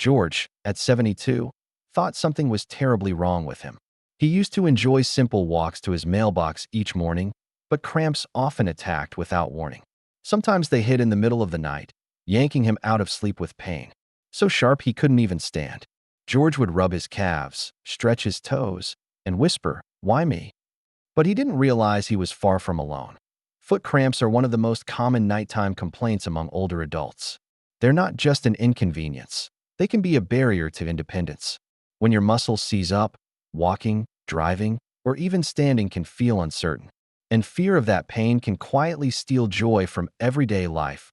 George, at 72, thought something was terribly wrong with him. He used to enjoy simple walks to his mailbox each morning, but cramps often attacked without warning. Sometimes they hit in the middle of the night, yanking him out of sleep with pain, so sharp he couldn't even stand. George would rub his calves, stretch his toes, and whisper, "Why me?" But he didn't realize he was far from alone. Foot cramps are one of the most common nighttime complaints among older adults. They're not just an inconvenience. They can be a barrier to independence. When your muscles seize up, walking, driving, or even standing can feel uncertain. And fear of that pain can quietly steal joy from everyday life.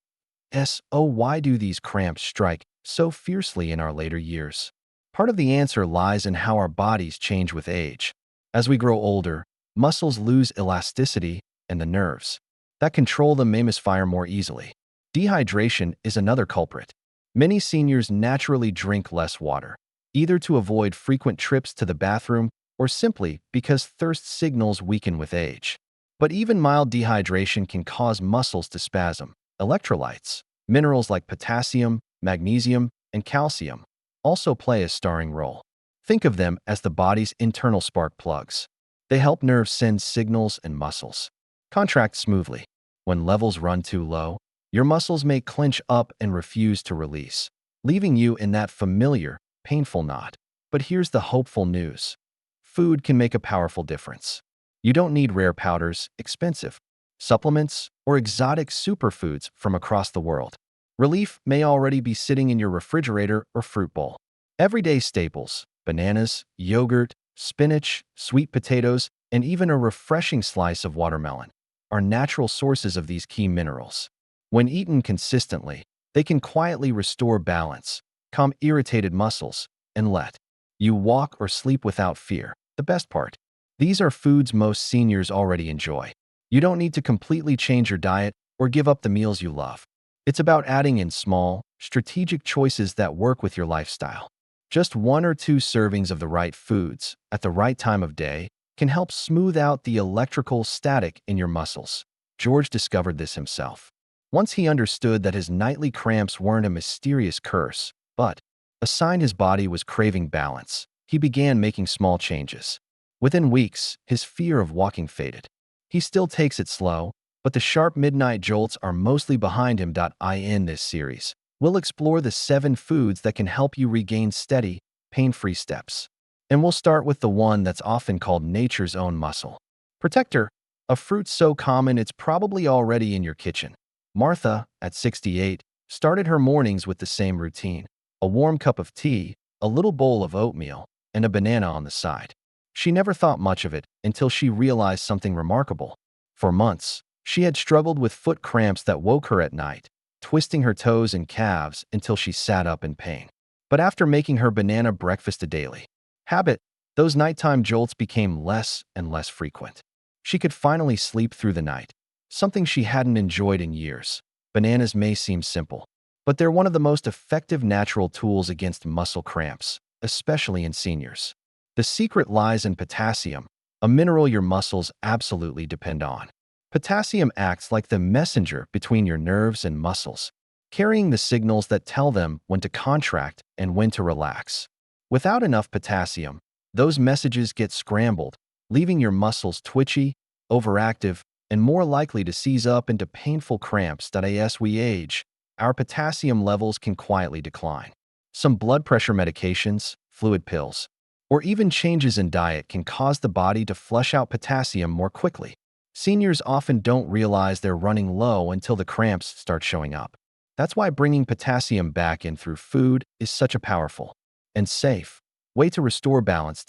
Why do these cramps strike so fiercely in our later years? Part of the answer lies in how our bodies change with age. As we grow older, muscles lose elasticity, and the nerves that control them may misfire more easily. Dehydration is another culprit. Many seniors naturally drink less water, either to avoid frequent trips to the bathroom or simply because thirst signals weaken with age. But even mild dehydration can cause muscles to spasm. Electrolytes, minerals like potassium, magnesium, and calcium, also play a starring role. Think of them as the body's internal spark plugs. They help nerves send signals and muscles contract smoothly. When levels run too low, your muscles may clench up and refuse to release, leaving you in that familiar, painful knot. But here's the hopeful news. Food can make a powerful difference. You don't need rare powders, expensive supplements, or exotic superfoods from across the world. Relief may already be sitting in your refrigerator or fruit bowl. Everyday staples, bananas, yogurt, spinach, sweet potatoes, and even a refreshing slice of watermelon are natural sources of these key minerals. When eaten consistently, they can quietly restore balance, calm irritated muscles, and let you walk or sleep without fear. The best part, these are foods most seniors already enjoy. You don't need to completely change your diet or give up the meals you love. It's about adding in small, strategic choices that work with your lifestyle. Just 1 or 2 servings of the right foods at the right time of day can help smooth out the electrical static in your muscles. George discovered this himself. Once he understood that his nightly cramps weren't a mysterious curse, but a sign his body was craving balance, he began making small changes. Within weeks, his fear of walking faded. He still takes it slow, but the sharp midnight jolts are mostly behind him. In this series, we'll explore the 7 foods that can help you regain steady, pain-free steps. And we'll start with the one that's often called nature's own muscle protector, a fruit so common it's probably already in your kitchen. Martha, at 68, started her mornings with the same routine: a warm cup of tea, a little bowl of oatmeal, and a banana on the side. She never thought much of it until she realized something remarkable. For months, she had struggled with foot cramps that woke her at night, twisting her toes and calves until she sat up in pain. But after making her banana breakfast a daily habit, those nighttime jolts became less and less frequent. She could finally sleep through the night, something she hadn't enjoyed in years. Bananas may seem simple, but they're one of the most effective natural tools against muscle cramps, especially in seniors. The secret lies in potassium, a mineral your muscles absolutely depend on. Potassium acts like the messenger between your nerves and muscles, carrying the signals that tell them when to contract and when to relax. Without enough potassium, those messages get scrambled, leaving your muscles twitchy, overactive, and more likely to seize up into painful cramps. As we age, our potassium levels can quietly decline. Some blood pressure medications, fluid pills, or even changes in diet can cause the body to flush out potassium more quickly. Seniors often don't realize they're running low until the cramps start showing up. That's why bringing potassium back in through food is such a powerful and safe way to restore balance.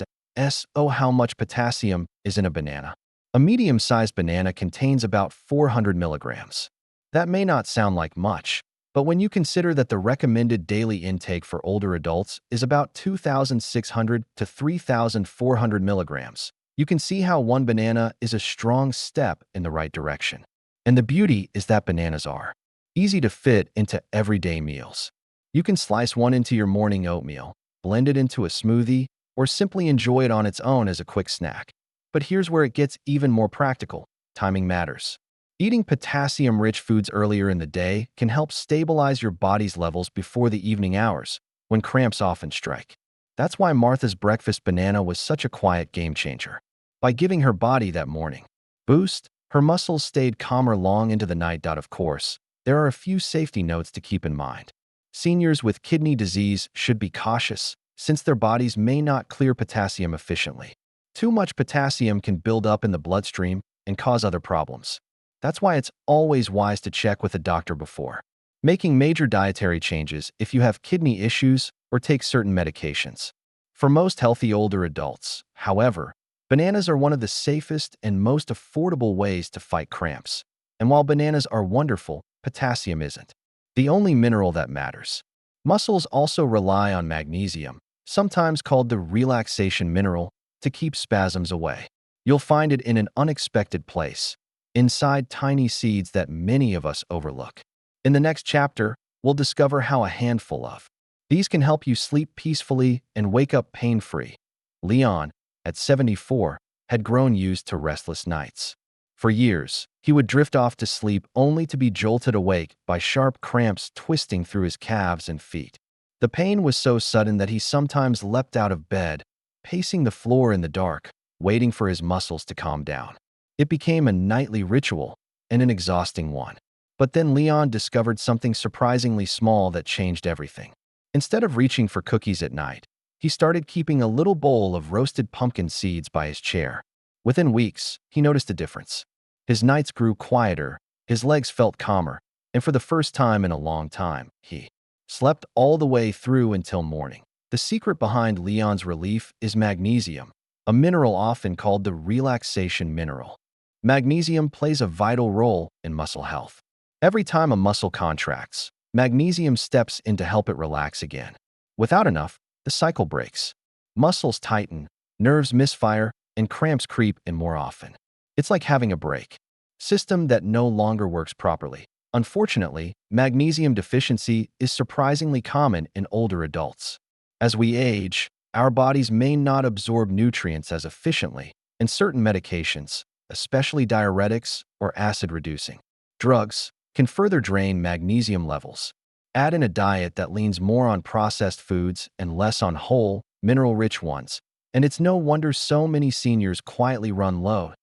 How much potassium is in a banana? A medium-sized banana contains about 400 milligrams. That may not sound like much, but when you consider that the recommended daily intake for older adults is about 2,600 to 3,400 milligrams, you can see how one banana is a strong step in the right direction. And the beauty is that bananas are easy to fit into everyday meals. You can slice one into your morning oatmeal, blend it into a smoothie, or simply enjoy it on its own as a quick snack. But here's where it gets even more practical. Timing matters. Eating potassium-rich foods earlier in the day can help stabilize your body's levels before the evening hours. when cramps often strike. That's why Martha's breakfast banana was such a quiet game changer. By giving her body that morning boost, her muscles stayed calmer long into the night. Of course, there are a few safety notes to keep in mind. Seniors with kidney disease should be cautious, since their bodies may not clear potassium efficiently. Too much potassium can build up in the bloodstream and cause other problems. That's why it's always wise to check with a doctor before making major dietary changes if you have kidney issues or take certain medications. For most healthy older adults, however, bananas are one of the safest and most affordable ways to fight cramps. And while bananas are wonderful, potassium isn't the only mineral that matters. Muscles also rely on magnesium, sometimes called the relaxation mineral, to keep spasms away. You'll find it in an unexpected place, inside tiny seeds that many of us overlook. In the next chapter, we'll discover how a handful of these can help you sleep peacefully and wake up pain-free. Leon, at 74, had grown used to restless nights. For years, he would drift off to sleep only to be jolted awake by sharp cramps twisting through his calves and feet. The pain was so sudden that he sometimes leapt out of bed, pacing the floor in the dark, waiting for his muscles to calm down. It became a nightly ritual, and an exhausting one. But then Leon discovered something surprisingly small that changed everything. Instead of reaching for cookies at night, he started keeping a little bowl of roasted pumpkin seeds by his chair. Within weeks, he noticed a difference. His nights grew quieter, his legs felt calmer, and for the first time in a long time, he slept all the way through until morning. The secret behind Leon's relief is magnesium, a mineral often called the relaxation mineral. Magnesium plays a vital role in muscle health. Every time a muscle contracts, magnesium steps in to help it relax again. Without enough, the cycle breaks. Muscles tighten, nerves misfire, and cramps creep in more often. It's like having a brake system that no longer works properly. Unfortunately, magnesium deficiency is surprisingly common in older adults. As we age, our bodies may not absorb nutrients as efficiently, and certain medications, especially diuretics or acid-reducing drugs, can further drain magnesium levels. Add in a diet that leans more on processed foods and less on whole, mineral-rich ones, and it's no wonder so many seniors quietly run low.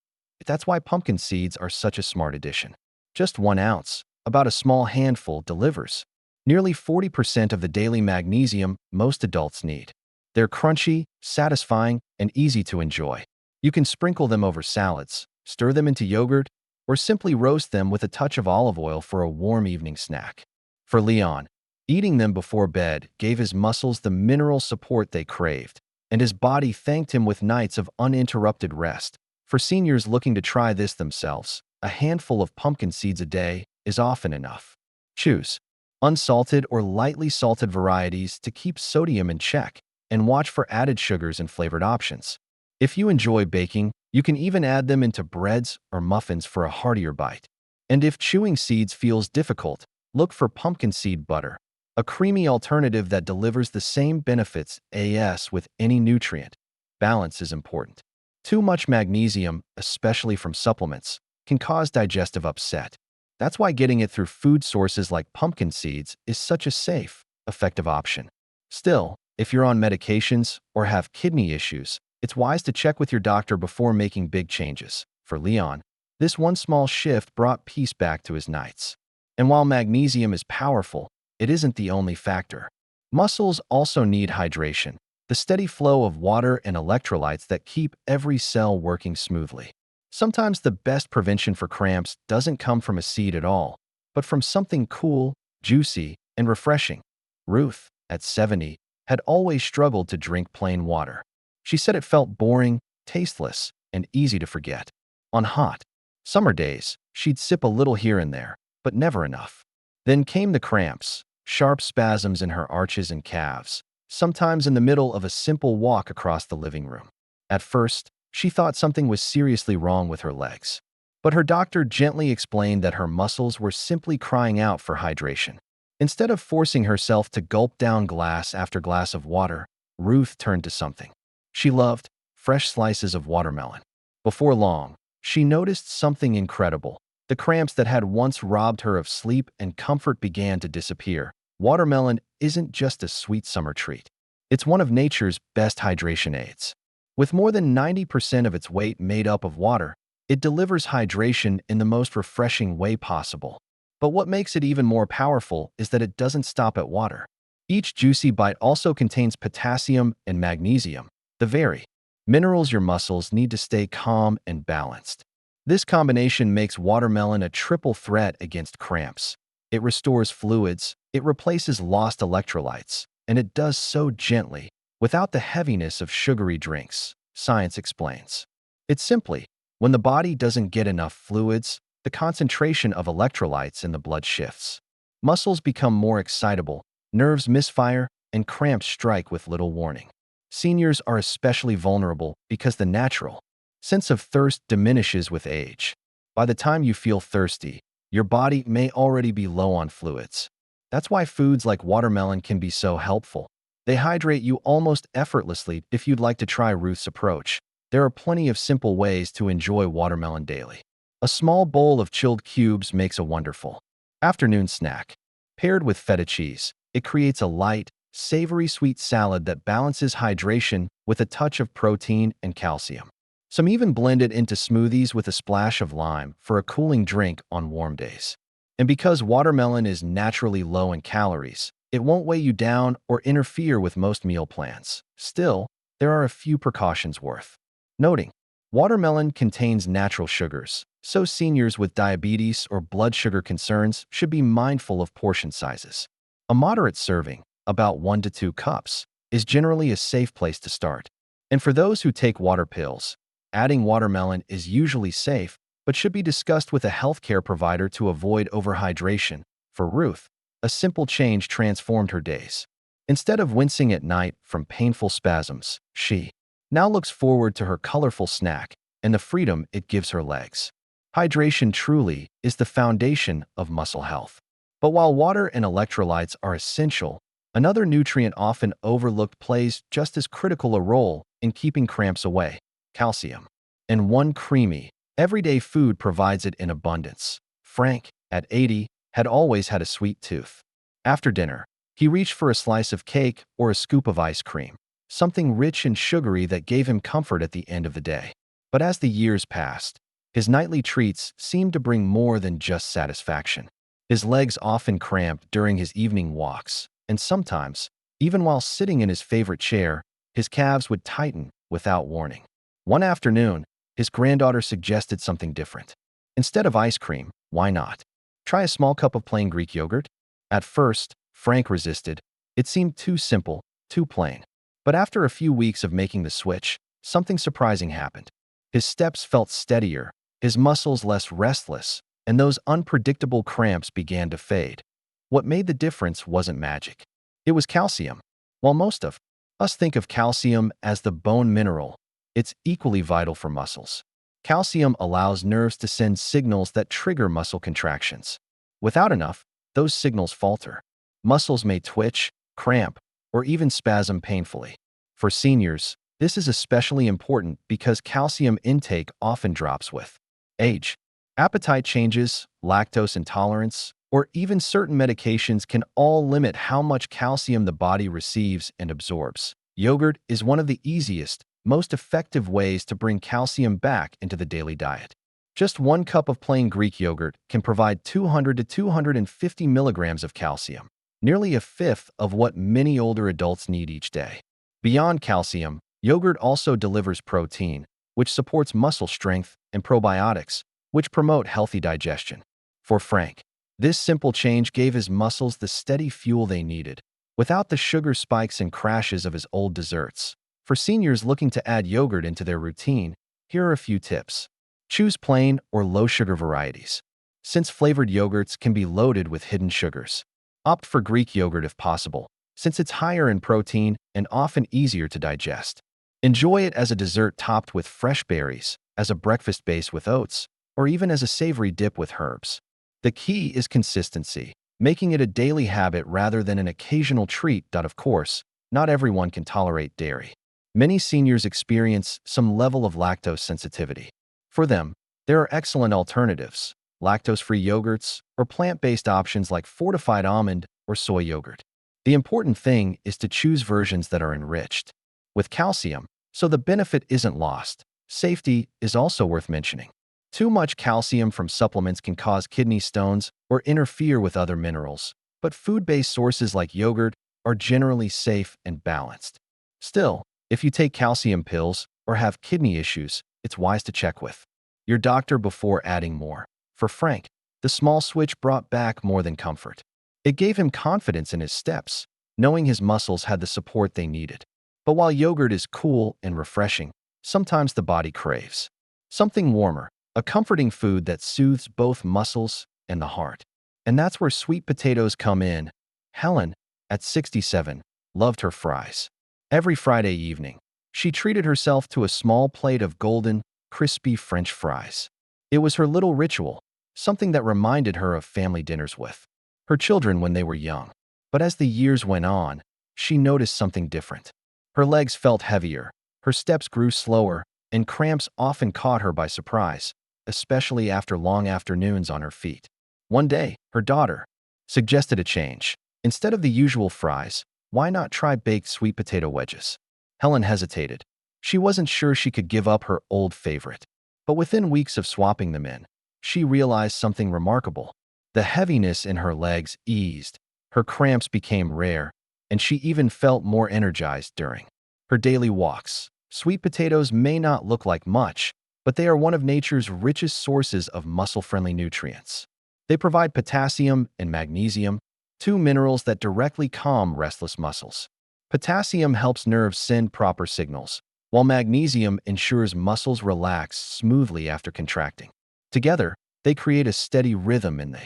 That's why pumpkin seeds are such a smart addition. Just 1 ounce, about a small handful, delivers nearly 40% of the daily magnesium most adults need. They're crunchy, satisfying, and easy to enjoy. You can sprinkle them over salads, stir them into yogurt, or simply roast them with a touch of olive oil for a warm evening snack. For Leon, eating them before bed gave his muscles the mineral support they craved, and his body thanked him with nights of uninterrupted rest. For seniors looking to try this themselves, a handful of pumpkin seeds a day is often enough. Choose unsalted or lightly salted varieties to keep sodium in check, and watch for added sugars and flavored options. If you enjoy baking, you can even add them into breads or muffins for a heartier bite. And if chewing seeds feels difficult, look for pumpkin seed butter, a creamy alternative that delivers the same benefits as with any nutrient. Balance is important. Too much magnesium, especially from supplements, can cause digestive upset. That's why getting it through food sources like pumpkin seeds is such a safe, effective option. Still, if you're on medications or have kidney issues, it's wise to check with your doctor before making big changes. For Leon, this one small shift brought peace back to his nights. And while magnesium is powerful, it isn't the only factor. Muscles also need hydration, the steady flow of water and electrolytes that keep every cell working smoothly. Sometimes the best prevention for cramps doesn't come from a seed at all, but from something cool, juicy, and refreshing. Ruth, at 70, had always struggled to drink plain water. She said it felt boring, tasteless, and easy to forget. On hot summer days, she'd sip a little here and there, but never enough. Then came the cramps, sharp spasms in her arches and calves, sometimes in the middle of a simple walk across the living room. At first, she thought something was seriously wrong with her legs. But her doctor gently explained that her muscles were simply crying out for hydration. Instead of forcing herself to gulp down glass after glass of water, Ruth turned to something she loved: fresh slices of watermelon. Before long, she noticed something incredible. The cramps that had once robbed her of sleep and comfort began to disappear, Watermelon isn't just a sweet summer treat. It's one of nature's best hydration aids. With more than 90% of its weight made up of water, it delivers hydration in the most refreshing way possible. But what makes it even more powerful is that it doesn't stop at water. Each juicy bite also contains potassium and magnesium, the very minerals your muscles need to stay calm and balanced. This combination makes watermelon a triple threat against cramps. It restores fluids, it replaces lost electrolytes, and it does so gently, without the heaviness of sugary drinks, science explains. It's simply, when the body doesn't get enough fluids, the concentration of electrolytes in the blood shifts. Muscles become more excitable, nerves misfire, and cramps strike with little warning. Seniors are especially vulnerable because the natural sense of thirst diminishes with age. By the time you feel thirsty, your body may already be low on fluids. That's why foods like watermelon can be so helpful. They hydrate you almost effortlessly. If you'd like to try Ruth's approach, there are plenty of simple ways to enjoy watermelon daily. A small bowl of chilled cubes makes a wonderful afternoon snack. Paired with feta cheese, it creates a light, savory sweet salad that balances hydration with a touch of protein and calcium. Some even blend it into smoothies with a splash of lime for a cooling drink on warm days. And because watermelon is naturally low in calories, it won't weigh you down or interfere with most meal plans. Still, there are a few precautions worth noting. Watermelon contains natural sugars, so seniors with diabetes or blood sugar concerns should be mindful of portion sizes. A moderate serving, about 1 to 2 cups, is generally a safe place to start. And for those who take water pills, adding watermelon is usually safe, but should be discussed with a healthcare provider to avoid overhydration. For Ruth, a simple change transformed her days. Instead of wincing at night from painful spasms, she now looks forward to her colorful snack and the freedom it gives her legs. Hydration truly is the foundation of muscle health. But while water and electrolytes are essential, another nutrient often overlooked plays just as critical a role in keeping cramps away: calcium. And one creamy, everyday food provides it in abundance. Frank, at 80, had always had a sweet tooth. After dinner, he reached for a slice of cake or a scoop of ice cream, something rich and sugary that gave him comfort at the end of the day. But as the years passed, his nightly treats seemed to bring more than just satisfaction. His legs often cramped during his evening walks, and sometimes, even while sitting in his favorite chair, his calves would tighten without warning. One afternoon, his granddaughter suggested something different. Instead of ice cream, why not try a small cup of plain Greek yogurt? At first, Frank resisted. It seemed too simple, too plain. But after a few weeks of making the switch, something surprising happened. His steps felt steadier, his muscles less restless, and those unpredictable cramps began to fade. What made the difference wasn't magic. It was calcium. While most of us think of calcium as the bone mineral, it's equally vital for muscles. Calcium allows nerves to send signals that trigger muscle contractions. Without enough, those signals falter. Muscles may twitch, cramp, or even spasm painfully. For seniors, this is especially important because calcium intake often drops with age. Appetite changes, lactose intolerance, or even certain medications can all limit how much calcium the body receives and absorbs. Yogurt is one of the easiest, most effective ways to bring calcium back into the daily diet. Just 1 cup of plain Greek yogurt can provide 200 to 250 milligrams of calcium, nearly a fifth of what many older adults need each day. Beyond calcium, yogurt also delivers protein, which supports muscle strength, and probiotics, which promote healthy digestion. For Frank, this simple change gave his muscles the steady fuel they needed, without the sugar spikes and crashes of his old desserts. For seniors looking to add yogurt into their routine, here are a few tips. Choose plain or low-sugar varieties, since flavored yogurts can be loaded with hidden sugars. Opt for Greek yogurt if possible, since it's higher in protein and often easier to digest. Enjoy it as a dessert topped with fresh berries, as a breakfast base with oats, or even as a savory dip with herbs. The key is consistency, making it a daily habit rather than an occasional treat. Of course, not everyone can tolerate dairy. Many seniors experience some level of lactose sensitivity. For them, there are excellent alternatives: lactose-free yogurts or plant-based options like fortified almond or soy yogurt. The important thing is to choose versions that are enriched with calcium, so the benefit isn't lost. Safety is also worth mentioning. Too much calcium from supplements can cause kidney stones or interfere with other minerals, but food-based sources like yogurt are generally safe and balanced. Still, if you take calcium pills or have kidney issues, it's wise to check with your doctor before adding more. For Frank, the small switch brought back more than comfort. It gave him confidence in his steps, knowing his muscles had the support they needed. But while yogurt is cool and refreshing, sometimes the body craves something warmer, a comforting food that soothes both muscles and the heart. And that's where sweet potatoes come in. Helen, at 67, loved her fries. Every Friday evening, she treated herself to a small plate of golden, crispy French fries. It was her little ritual, something that reminded her of family dinners with her children when they were young. But as the years went on, she noticed something different. Her legs felt heavier, her steps grew slower, and cramps often caught her by surprise, especially after long afternoons on her feet. One day, her daughter suggested a change. Instead of the usual fries, why not try baked sweet potato wedges? Helen hesitated. She wasn't sure she could give up her old favorite. But within weeks of swapping them in, she realized something remarkable. The heaviness in her legs eased, her cramps became rare, and she even felt more energized during her daily walks. Sweet potatoes may not look like much, but they are one of nature's richest sources of muscle-friendly nutrients. They provide potassium and magnesium, two minerals that directly calm restless muscles. Potassium helps nerves send proper signals, while magnesium ensures muscles relax smoothly after contracting. Together, they create a steady rhythm in the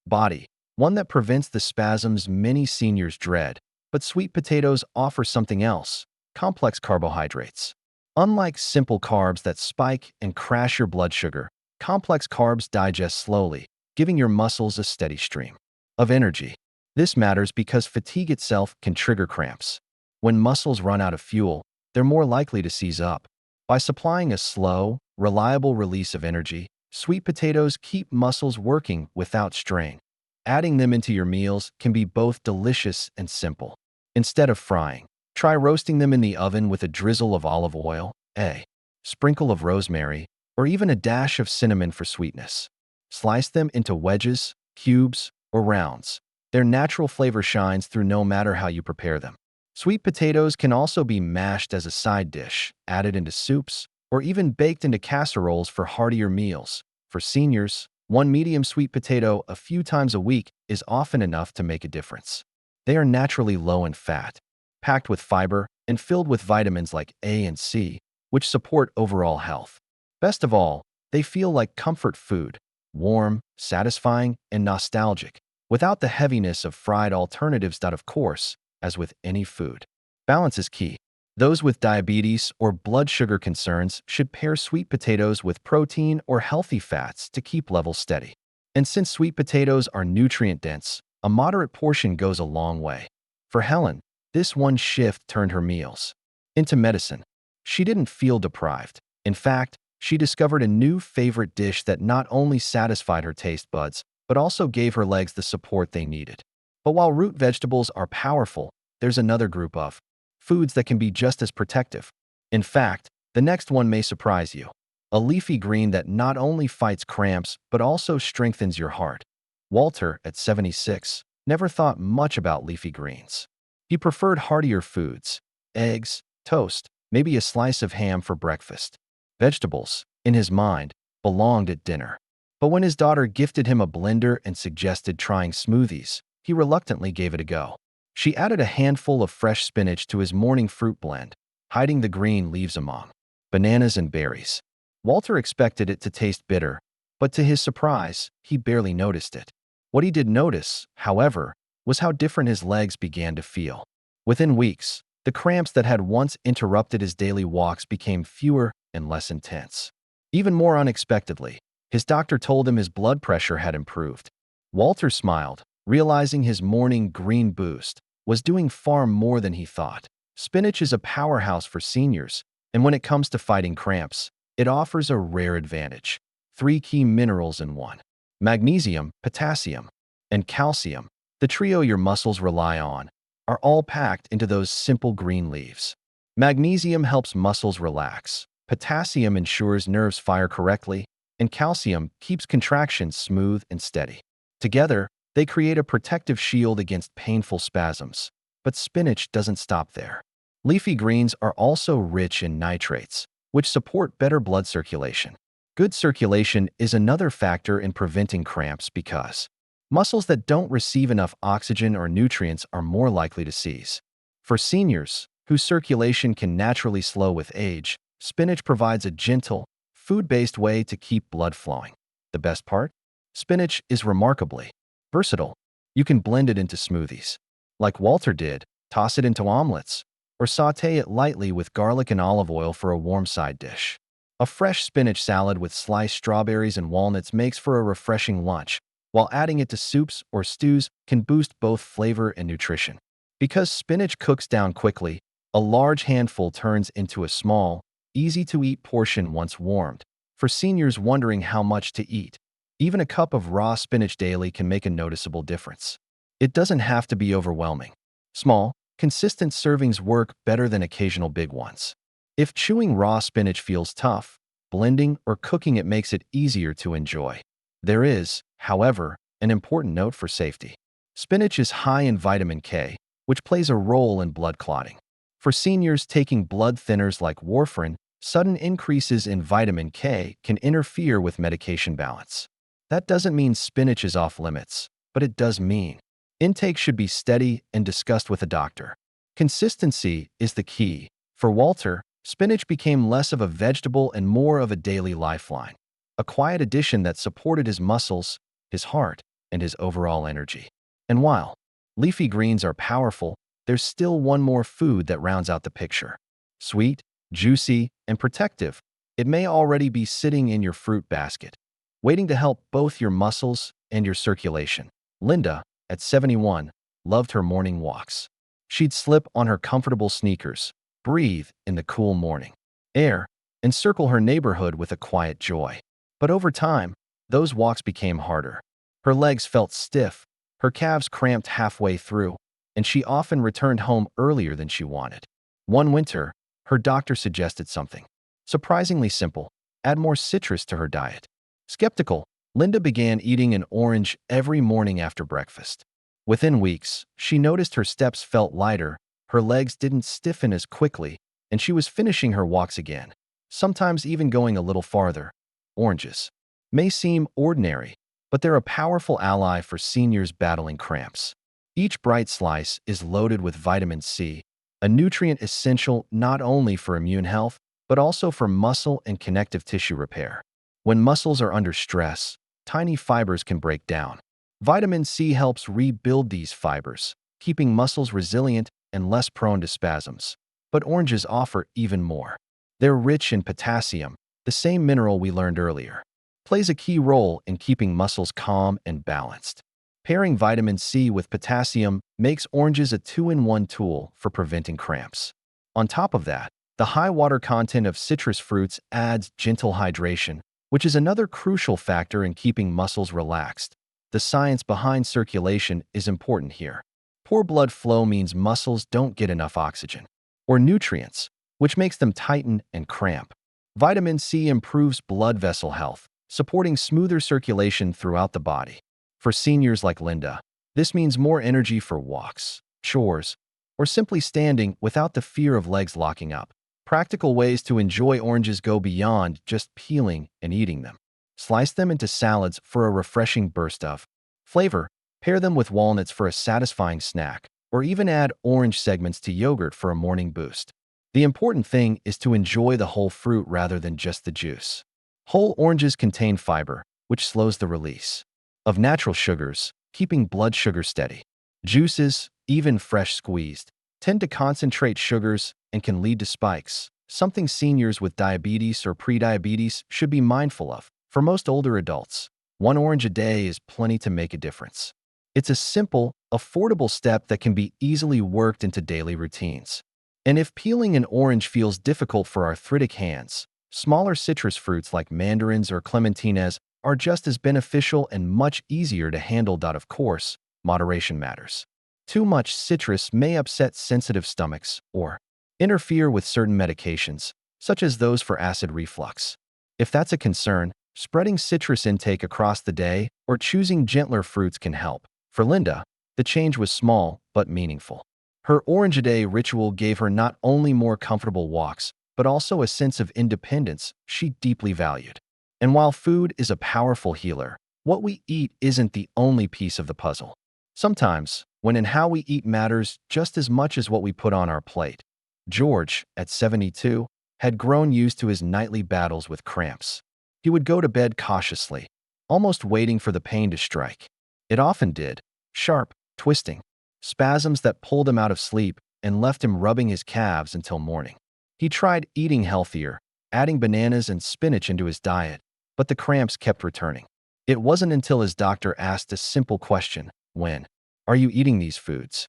body, one that prevents the spasms many seniors dread. But sweet potatoes offer something else: complex carbohydrates. Unlike simple carbs that spike and crash your blood sugar, complex carbs digest slowly, giving your muscles a steady stream of energy. This matters because fatigue itself can trigger cramps. When muscles run out of fuel, they're more likely to seize up. By supplying a slow, reliable release of energy, sweet potatoes keep muscles working without strain. Adding them into your meals can be both delicious and simple. Instead of frying, try roasting them in the oven with a drizzle of olive oil, a sprinkle of rosemary, or even a dash of cinnamon for sweetness. Slice them into wedges, cubes, or rounds. Their natural flavor shines through no matter how you prepare them. Sweet potatoes can also be mashed as a side dish, added into soups, or even baked into casseroles for heartier meals. For seniors, one medium sweet potato a few times a week is often enough to make a difference. They are naturally low in fat, packed with fiber, and filled with vitamins like A and C, which support overall health. Best of all, they feel like comfort food, warm, satisfying, and nostalgic, without the heaviness of fried alternatives that, of course, as with any food, balance is key. Those with diabetes or blood sugar concerns should pair sweet potatoes with protein or healthy fats to keep levels steady. And since sweet potatoes are nutrient-dense, a moderate portion goes a long way. For Helen, this one shift turned her meals into medicine. She didn't feel deprived. In fact, she discovered a new favorite dish that not only satisfied her taste buds, but also gave her legs the support they needed. But while root vegetables are powerful, there's another group of foods that can be just as protective. In fact, the next one may surprise you. A leafy green that not only fights cramps, but also strengthens your heart. Walter, at 76, never thought much about leafy greens. He preferred heartier foods: eggs, toast, maybe a slice of ham for breakfast. Vegetables, in his mind, belonged at dinner. But when his daughter gifted him a blender and suggested trying smoothies, he reluctantly gave it a go. She added a handful of fresh spinach to his morning fruit blend, hiding the green leaves among bananas and berries. Walter expected it to taste bitter, but to his surprise, he barely noticed it. What he did notice, however, was how different his legs began to feel. Within weeks, the cramps that had once interrupted his daily walks became fewer and less intense. Even more unexpectedly, his doctor told him his blood pressure had improved. Walter smiled, realizing his morning green boost was doing far more than he thought. Spinach is a powerhouse for seniors, and when it comes to fighting cramps, it offers a rare advantage: 3 key minerals in one: magnesium, potassium, and calcium. The trio your muscles rely on are all packed into those simple green leaves. Magnesium helps muscles relax, potassium ensures nerves fire correctly, and calcium keeps contractions smooth and steady. Together, they create a protective shield against painful spasms. But spinach doesn't stop there. Leafy greens are also rich in nitrates, which support better blood circulation. Good circulation is another factor in preventing cramps because muscles that don't receive enough oxygen or nutrients are more likely to seize. For seniors, whose circulation can naturally slow with age, spinach provides a gentle, food-based way to keep blood flowing. The best part? Spinach is remarkably versatile. You can blend it into smoothies. Like Walter did, toss it into omelets, or sauté it lightly with garlic and olive oil for a warm side dish. A fresh spinach salad with sliced strawberries and walnuts makes for a refreshing lunch, while adding it to soups or stews can boost both flavor and nutrition. Because spinach cooks down quickly, a large handful turns into a small, easy-to-eat portion once warmed. For seniors wondering how much to eat, even a cup of raw spinach daily can make a noticeable difference. It doesn't have to be overwhelming. Small, consistent servings work better than occasional big ones. If chewing raw spinach feels tough, blending or cooking it makes it easier to enjoy. There is, however, an important note for safety. Spinach is high in vitamin K, which plays a role in blood clotting. For seniors taking blood thinners like warfarin, sudden increases in vitamin K can interfere with medication balance. That doesn't mean spinach is off limits, but it does mean intake should be steady and discussed with a doctor. Consistency is the key. For Walter, spinach became less of a vegetable and more of a daily lifeline, a quiet addition that supported his muscles, his heart, and his overall energy. And while leafy greens are powerful, there's still one more food that rounds out the picture. Sweet, juicy, and protective, it may already be sitting in your fruit basket, waiting to help both your muscles and your circulation. Linda, at 71, loved her morning walks. She'd slip on her comfortable sneakers, breathe in the cool morning air, and circle her neighborhood with a quiet joy. But over time, those walks became harder. Her legs felt stiff, her calves cramped halfway through, and she often returned home earlier than she wanted. One winter, her doctor suggested something surprisingly simple: add more citrus to her diet. Skeptical, Linda began eating an orange every morning after breakfast. Within weeks, she noticed her steps felt lighter, her legs didn't stiffen as quickly, and she was finishing her walks again, sometimes even going a little farther. Oranges may seem ordinary, but they're a powerful ally for seniors battling cramps. Each bright slice is loaded with vitamin C, a nutrient essential not only for immune health, but also for muscle and connective tissue repair. When muscles are under stress, tiny fibers can break down. Vitamin C helps rebuild these fibers, keeping muscles resilient and less prone to spasms. But oranges offer even more. They're rich in potassium, the same mineral we learned earlier. Plays a key role in keeping muscles calm and balanced. Pairing vitamin C with potassium makes oranges a two-in-one tool for preventing cramps. On top of that, the high water content of citrus fruits adds gentle hydration, which is another crucial factor in keeping muscles relaxed. The science behind circulation is important here. Poor blood flow means muscles don't get enough oxygen or nutrients, which makes them tighten and cramp. Vitamin C improves blood vessel health, supporting smoother circulation throughout the body. For seniors like Linda, this means more energy for walks, chores, or simply standing without the fear of legs locking up. Practical ways to enjoy oranges go beyond just peeling and eating them. Slice them into salads for a refreshing burst of flavor, pair them with walnuts for a satisfying snack, or even add orange segments to yogurt for a morning boost. The important thing is to enjoy the whole fruit rather than just the juice. Whole oranges contain fiber, which slows the release of natural sugars, keeping blood sugar steady. Juices, even fresh squeezed, tend to concentrate sugars and can lead to spikes, something seniors with diabetes or prediabetes should be mindful of. For most older adults, one orange a day is plenty to make a difference. It's a simple, affordable step that can be easily worked into daily routines. And if peeling an orange feels difficult for arthritic hands, smaller citrus fruits like mandarins or clementines are just as beneficial and much easier to handle. Of course, moderation matters. Too much citrus may upset sensitive stomachs or interfere with certain medications, such as those for acid reflux. If that's a concern, spreading citrus intake across the day or choosing gentler fruits can help. For Linda, the change was small but meaningful. Her orange-a-day ritual gave her not only more comfortable walks, but also a sense of independence she deeply valued. And while food is a powerful healer, what we eat isn't the only piece of the puzzle. Sometimes, when and how we eat matters just as much as what we put on our plate. George, at 72, had grown used to his nightly battles with cramps. He would go to bed cautiously, almost waiting for the pain to strike. It often did, sharp, twisting, spasms that pulled him out of sleep and left him rubbing his calves until morning. He tried eating healthier, adding bananas and spinach into his diet, but the cramps kept returning. It wasn't until his doctor asked a simple question, "When are you eating these foods?"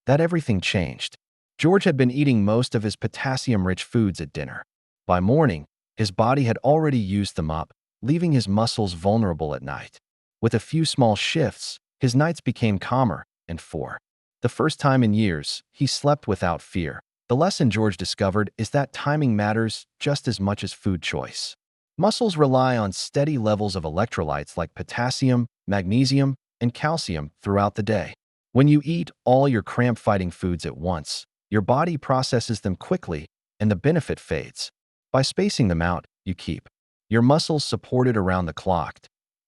that everything changed. George had been eating most of his potassium-rich foods at dinner. By morning, his body had already used them up, leaving his muscles vulnerable at night. With a few small shifts, his nights became calmer, and for the first time in years, he slept without fear. The lesson George discovered is that timing matters just as much as food choice. Muscles rely on steady levels of electrolytes like potassium, magnesium, and calcium throughout the day. When you eat all your cramp-fighting foods at once, your body processes them quickly, and the benefit fades. By spacing them out, you keep your muscles supported around the clock.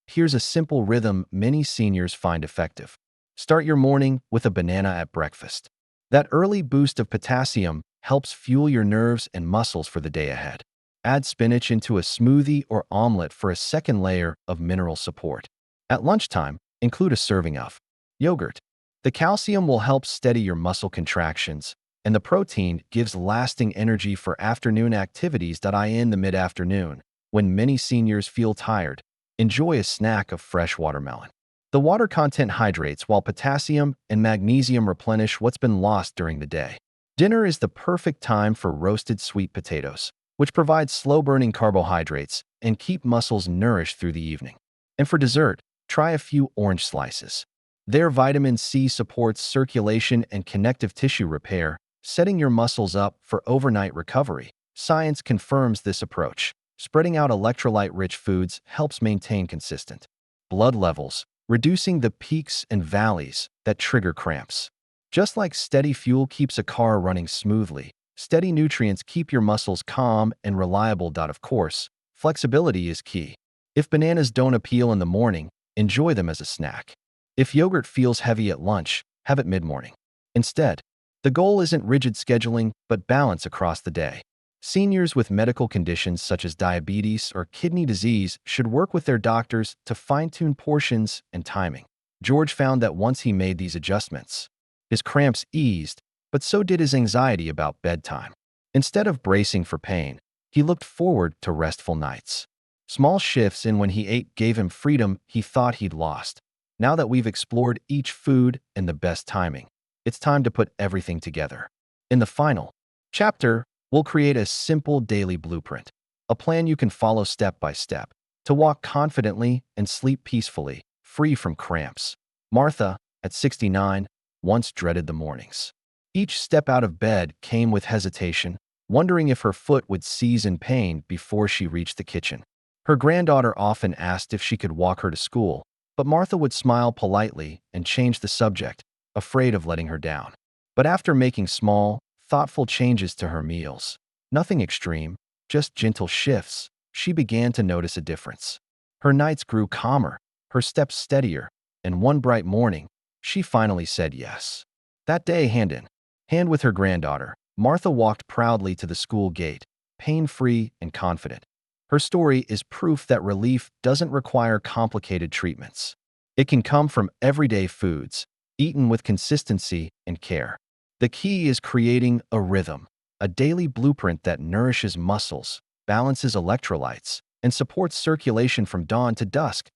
Here's a simple rhythm many seniors find effective. Start your morning with a banana at breakfast. That early boost of potassium helps fuel your nerves and muscles for the day ahead. Add spinach into a smoothie or omelet for a second layer of mineral support. At lunchtime, include a serving of yogurt. The calcium will help steady your muscle contractions, and the protein gives lasting energy for afternoon activities. In the mid-afternoon, when many seniors feel tired, enjoy a snack of fresh watermelon. The water content hydrates while potassium and magnesium replenish what's been lost during the day. Dinner is the perfect time for roasted sweet potatoes, which provide slow-burning carbohydrates and keep muscles nourished through the evening. And for dessert, try a few orange slices. Their vitamin C supports circulation and connective tissue repair, setting your muscles up for overnight recovery. Science confirms this approach. Spreading out electrolyte-rich foods helps maintain consistent blood levels, reducing the peaks and valleys that trigger cramps. Just like steady fuel keeps a car running smoothly, steady nutrients keep your muscles calm and reliable. Of course, flexibility is key. If bananas don't appeal in the morning, enjoy them as a snack. If yogurt feels heavy at lunch, have it mid-morning. Instead, the goal isn't rigid scheduling, but balance across the day. Seniors with medical conditions such as diabetes or kidney disease should work with their doctors to fine-tune portions and timing. George found that once he made these adjustments, his cramps eased, but so did his anxiety about bedtime. Instead of bracing for pain, he looked forward to restful nights. Small shifts in when he ate gave him freedom he thought he'd lost. Now that we've explored each food and the best timing, it's time to put everything together. In the final chapter, we'll create a simple daily blueprint, a plan you can follow step by step to walk confidently and sleep peacefully, free from cramps. Martha, at 69, once dreaded the mornings. Each step out of bed came with hesitation, wondering if her foot would seize in pain before she reached the kitchen. Her granddaughter often asked if she could walk her to school, but Martha would smile politely and change the subject, afraid of letting her down. But after making small, thoughtful changes to her meals, nothing extreme, just gentle shifts, she began to notice a difference. Her nights grew calmer, her steps steadier, and one bright morning, she finally said yes. That day, hand in hand with her granddaughter, Martha walked proudly to the school gate, pain-free and confident. Her story is proof that relief doesn't require complicated treatments. It can come from everyday foods, eaten with consistency and care. The key is creating a rhythm, a daily blueprint that nourishes muscles, balances electrolytes, and supports circulation from dawn to dusk.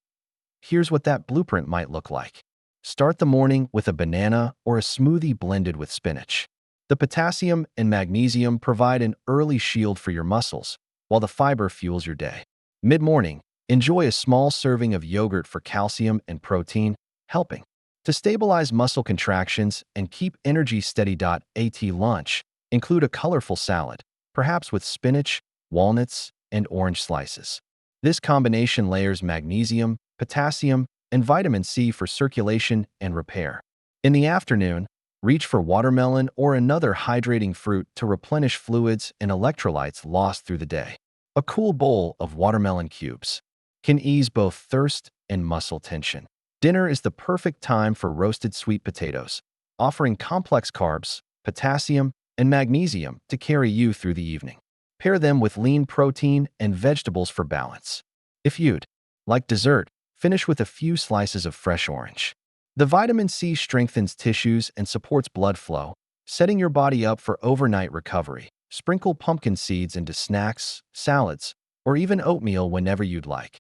Here's what that blueprint might look like. Start the morning with a banana or a smoothie blended with spinach. The potassium and magnesium provide an early shield for your muscles, while the fiber fuels your day. Mid-morning, enjoy a small serving of yogurt for calcium and protein, helping To stabilize muscle contractions and keep energy steady. At lunch, include a colorful salad, perhaps with spinach, walnuts, and orange slices. This combination layers magnesium, potassium, and vitamin C for circulation and repair. In the afternoon, reach for watermelon or another hydrating fruit to replenish fluids and electrolytes lost through the day. A cool bowl of watermelon cubes can ease both thirst and muscle tension. Dinner is the perfect time for roasted sweet potatoes, offering complex carbs, potassium, and magnesium to carry you through the evening. Pair them with lean protein and vegetables for balance. If you'd like dessert, finish with a few slices of fresh orange. The vitamin C strengthens tissues and supports blood flow, setting your body up for overnight recovery. Sprinkle pumpkin seeds into snacks, salads, or even oatmeal whenever you'd like.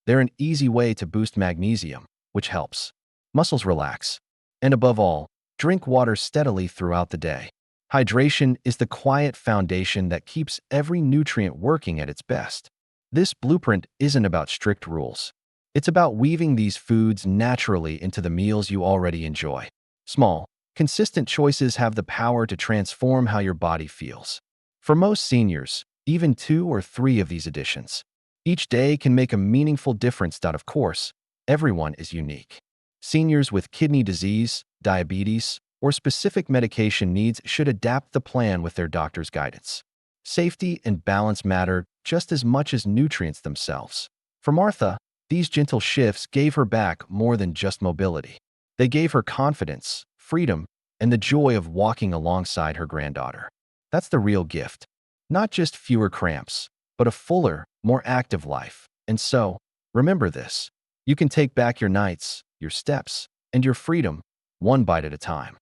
They're an easy way to boost magnesium, which helps muscles relax. And above all, drink water steadily throughout the day. Hydration is the quiet foundation that keeps every nutrient working at its best. This blueprint isn't about strict rules. It's about weaving these foods naturally into the meals you already enjoy. Small, consistent choices have the power to transform how your body feels. For most seniors, even 2 or 3 of these additions each day can make a meaningful difference. Of course, everyone is unique. Seniors with kidney disease, diabetes, or specific medication needs should adapt the plan with their doctor's guidance. Safety and balance matter just as much as nutrients themselves. For Martha, these gentle shifts gave her back more than just mobility. They gave her confidence, freedom, and the joy of walking alongside her granddaughter. That's the real gift. Not just fewer cramps, but a fuller, more active life. And so, remember this. You can take back your nights, your steps, and your freedom, one bite at a time.